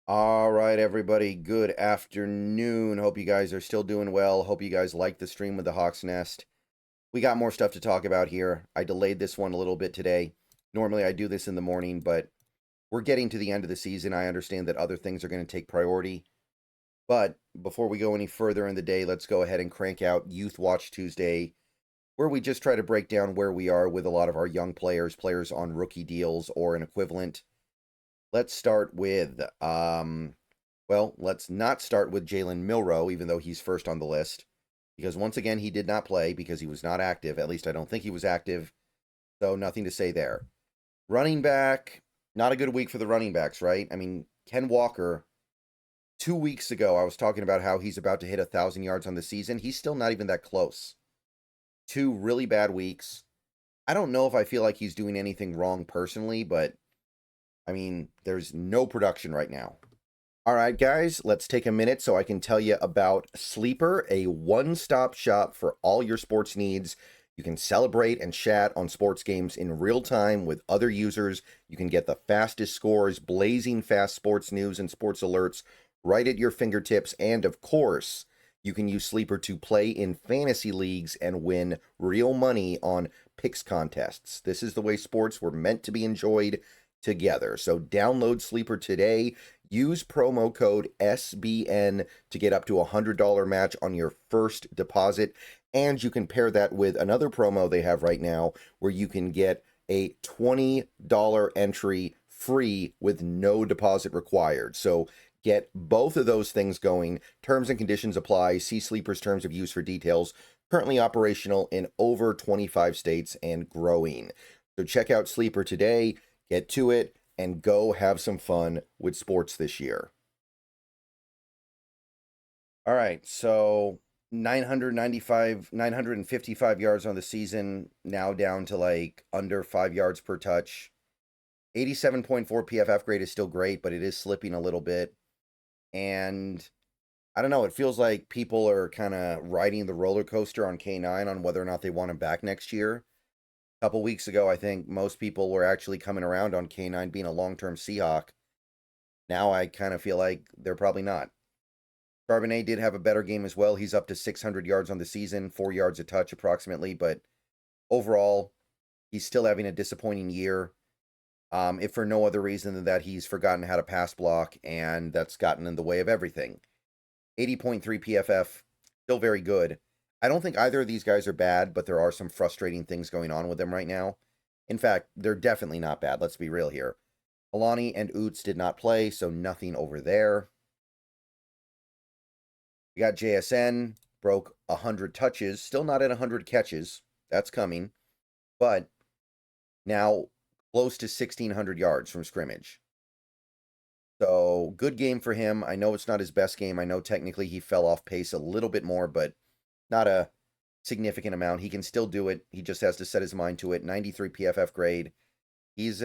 All right, everybody. Good afternoon. Hope you guys are still doing well. Hope you guys like the stream with the Hawk's Nest. We got more stuff to talk about here. I delayed this one a little bit today. Normally, I do this in the morning, but we're getting to the end of the season. I understand that other things are going to take priority. But before we go any further in the day, let's go ahead and crank out Youth Watch Tuesday, where we just try to break down where we are with a lot of our young players, players on rookie deals or an equivalent. Let's start with, well, let's not start with Jalen Milroe, even though he's first on the list, because once again, he did not play because he was not active. At least I don't think he was active, so nothing to say there. Running back, not a good week for the running backs, right? I mean, Ken Walker, 2 weeks ago, I was talking about how he's about to hit 1,000 yards on the season. He's still not even that close. 2 really bad weeks. I don't know if I feel like he's doing anything wrong personally, but I mean, there's no production right now. All right, guys, let's take a minute so I can tell you about Sleeper, a one-stop shop for all your sports needs. You can celebrate and chat on sports games in real time with other users. You can get the fastest scores, blazing fast sports news and sports alerts right at your fingertips. And of course, you can use Sleeper to play in fantasy leagues and win real money on picks contests. This is the way sports were meant to be enjoyed together. So download Sleeper today. Use promo code SBN to get up to a $100 match on your first deposit. And you can pair that with another promo they have right now where you can get a $20 entry free with no deposit required. So get both of those things going. Terms and conditions apply. See Sleeper's terms of use for details. Currently operational in over 25 states and growing. So check out Sleeper today. Get to it and go have some fun with sports this year. All right, so 955 yards on the season, now down to like under 5 yards per touch. 87.4 PFF grade is still great, but it is slipping a little bit. And I don't know, it feels like people are kind of riding the roller coaster on K9 on whether or not they want him back next year. Couple weeks ago, I think most people were actually coming around on K9 being a long-term Seahawk. Now I kind of feel like they're probably not. Charbonnet did have a better game as well. He's up to 600 yards on the season, 4 yards a touch approximately, but overall, he's still having a disappointing year. If for no other reason than that he's forgotten how to pass block, and that's gotten in the way of everything. 80.3 PFF, still very good. I don't think either of these guys are bad, but there are some frustrating things going on with them right now. In fact, they're definitely not bad. Let's be real here. Alani and Oots did not play, so nothing over there. We got JSN, broke 100 touches, still not at 100 catches. That's coming. But now close to 1,600 yards from scrimmage. So good game for him. I know it's not his best game. I know technically he fell off pace a little bit more, but not a significant amount. He can still do it. He just has to set his mind to it. 93 PFF grade. He's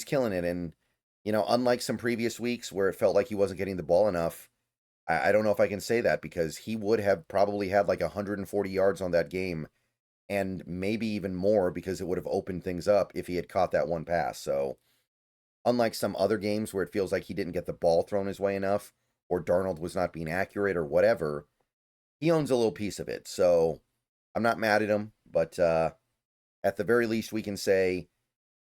killing it. And, you know, unlike some previous weeks where it felt like he wasn't getting the ball enough, I don't know if I can say that because he would have probably had like 140 yards on that game and maybe even more because it would have opened things up if he had caught that one pass. So unlike some other games where it feels like he didn't get the ball thrown his way enough or Darnold was not being accurate or whatever, he owns a little piece of it. So I'm not mad at him, but at the very least we can say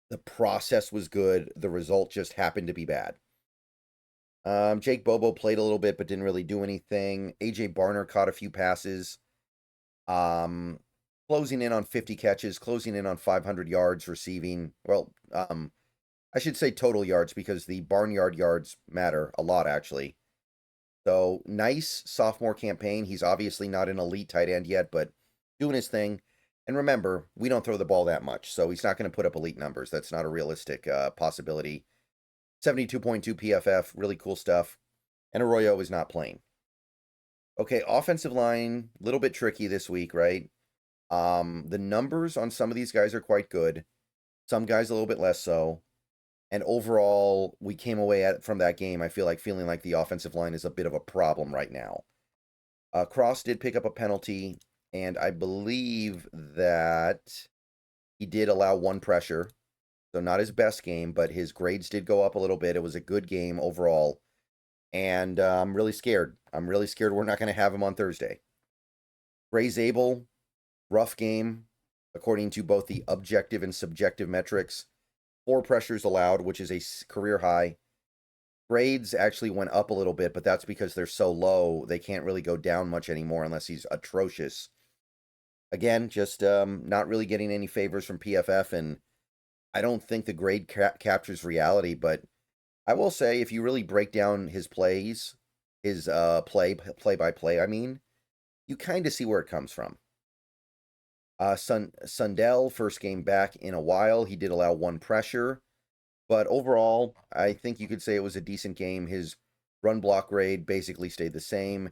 the process was good. The result just happened to be bad. Jake Bobo played a little bit, but didn't really do anything. AJ Barner caught a few passes. Closing in on 50 catches, closing in on 500 yards receiving. Well, I should say total yards because the barnyard yards matter a lot, actually. So, nice sophomore campaign. He's obviously not an elite tight end yet, but doing his thing. And remember, we don't throw the ball that much, so he's not going to put up elite numbers. That's not a realistic possibility. 72.2 PFF, really cool stuff. And Arroyo is not playing. Okay, offensive line, a little bit tricky this week, right? The numbers on some of these guys are quite good. Some guys a little bit less so. And overall, we came away from that game, I feel like feeling like the offensive line is a bit of a problem right now. Cross did pick up a penalty, and I believe that he did allow one pressure. So not his best game, but his grades did go up a little bit. It was a good game overall. And I'm really scared. I'm really scared we're not going to have him on Thursday. Gray Zabel, rough game, according to both the objective and subjective metrics. 4 pressures allowed, which is a career high. Grades actually went up a little bit, but that's because they're so low, they can't really go down much anymore unless he's atrocious. Again, just not really getting any favors from PFF, and I don't think the grade captures reality, but I will say if you really break down his plays, his play-by-play, I mean, you kind of see where it comes from. Sundell, first game back in a while, he did allow 1 pressure. But overall, I think you could say it was a decent game. His run block grade basically stayed the same.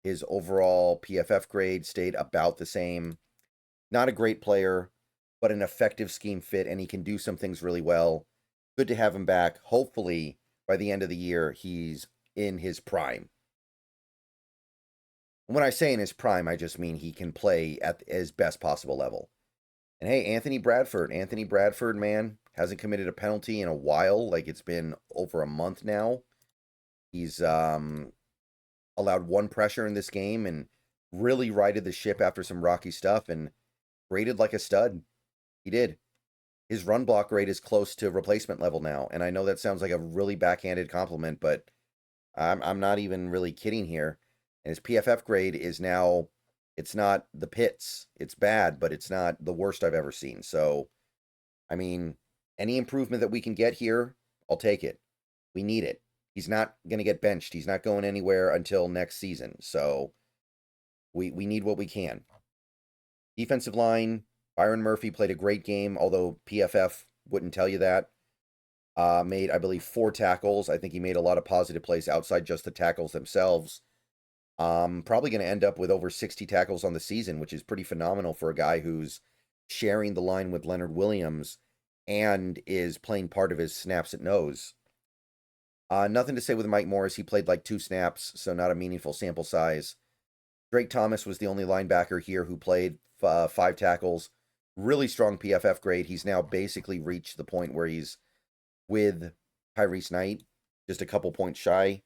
His overall PFF grade stayed about the same. Not a great player, but an effective scheme fit, and he can do some things really well. Good to have him back. Hopefully, by the end of the year, he's in his prime. When I say in his prime, I just mean he can play at his best possible level. And hey, Anthony Bradford, man, hasn't committed a penalty in a while. Like, it's been over a month now. He's allowed 1 pressure in this game and really righted the ship after some rocky stuff and graded like a stud. He did. His run block rate is close to replacement level now. And I know that sounds like a really backhanded compliment, but I'm not even really kidding here. And his PFF grade is now, it's not the pits. It's bad, but it's not the worst I've ever seen. So, I mean, any improvement that we can get here, I'll take it. We need it. He's not going to get benched. He's not going anywhere until next season. So, we need what we can. Defensive line, Byron Murphy played a great game, although PFF wouldn't tell you that. Made, I believe, 4 tackles. I think he made a lot of positive plays outside just the tackles themselves. Probably going to end up with over 60 tackles on the season, which is pretty phenomenal for a guy who's sharing the line with Leonard Williams and is playing part of his snaps at nose. Nothing to say with Mike Morris. He played like 2 snaps, so not a meaningful sample size. Drake Thomas was the only linebacker here who played 5 tackles. Really strong PFF grade. He's now basically reached the point where he's with Tyrese Knight, just a couple points shy.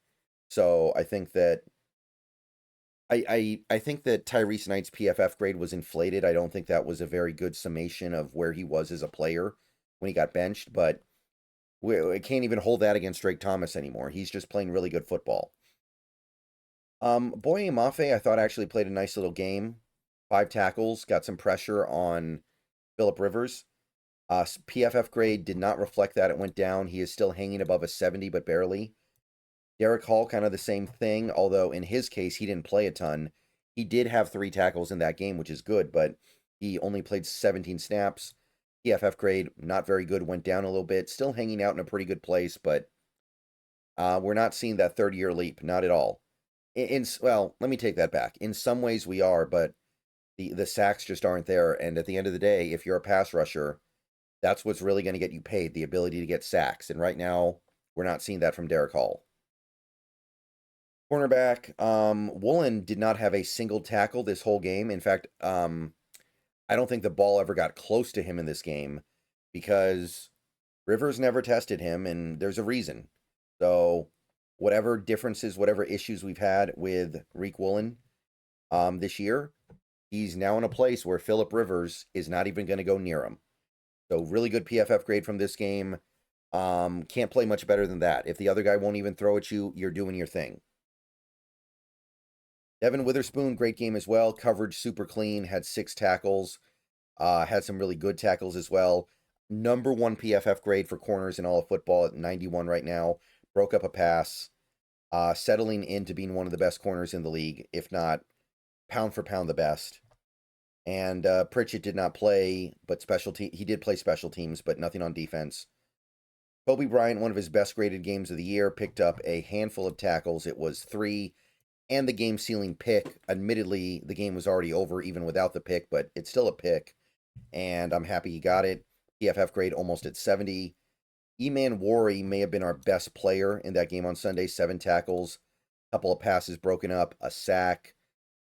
So I think that I think that Tyrese Knight's PFF grade was inflated. I don't think that was a very good summation of where he was as a player when he got benched, but we can't even hold that against Drake Thomas anymore. He's just playing really good football. Boye Mafe, I thought actually played a nice little game. 5 tackles, got some pressure on Phillip Rivers. PFF grade did not reflect that. It went down. He is still hanging above a 70, but barely. Derek Hall, kind of the same thing, although in his case, he didn't play a ton. He did have 3 tackles in that game, which is good, but he only played 17 snaps. PFF grade, not very good, went down a little bit. Still hanging out in a pretty good place, but we're not seeing that 30-year leap, not at all. Well, let me take that back. In some ways we are, but the sacks just aren't there. And at the end of the day, if you're a pass rusher, that's what's really going to get you paid, the ability to get sacks. And right now, we're not seeing that from Derek Hall. Cornerback, Woolen did not have a single tackle this whole game. In fact, I don't think the ball ever got close to him in this game because Rivers never tested him, and there's a reason. So whatever differences, whatever issues we've had with Riq Woolen this year, he's now in a place where Phillip Rivers is not even going to go near him. So really good PFF grade from this game. Can't play much better than that. If the other guy won't even throw at you, you're doing your thing. Devin Witherspoon, great game as well. Coverage super clean, had 6 tackles. Had some really good tackles as well. Number 1 PFF grade for corners in all of football at 91 right now. Broke up a pass. Settling into being one of the best corners in the league, if not pound for pound the best. And Pritchett did not play, but he did play special teams, but nothing on defense. Kobe Bryant, one of his best graded games of the year, picked up a handful of tackles. It was 3, and the game-sealing pick. Admittedly, the game was already over even without the pick, but it's still a pick, and I'm happy he got it. PFF grade almost at 70. Eman Wari may have been our best player in that game on Sunday. 7 tackles, a couple of passes broken up, a sack.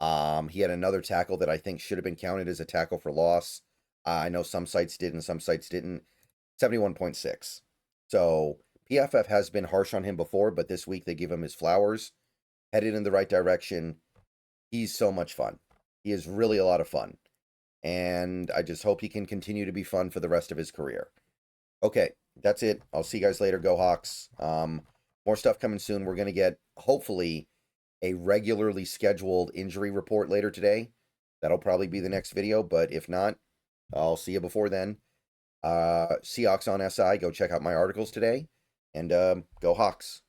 He had another tackle that I think should have been counted as a tackle for loss. I know some sites did and some sites didn't. 71.6. So PFF has been harsh on him before, but this week they give him his flowers. Headed in the right direction. He's so much fun. He is really a lot of fun. And I just hope he can continue to be fun for the rest of his career. Okay, that's it. I'll see you guys later. Go Hawks. More stuff coming soon. We're going to get, hopefully, a regularly scheduled injury report later today. That'll probably be the next video, but if not, I'll see you before then. Seahawks on SI. Go check out my articles today. And go Hawks.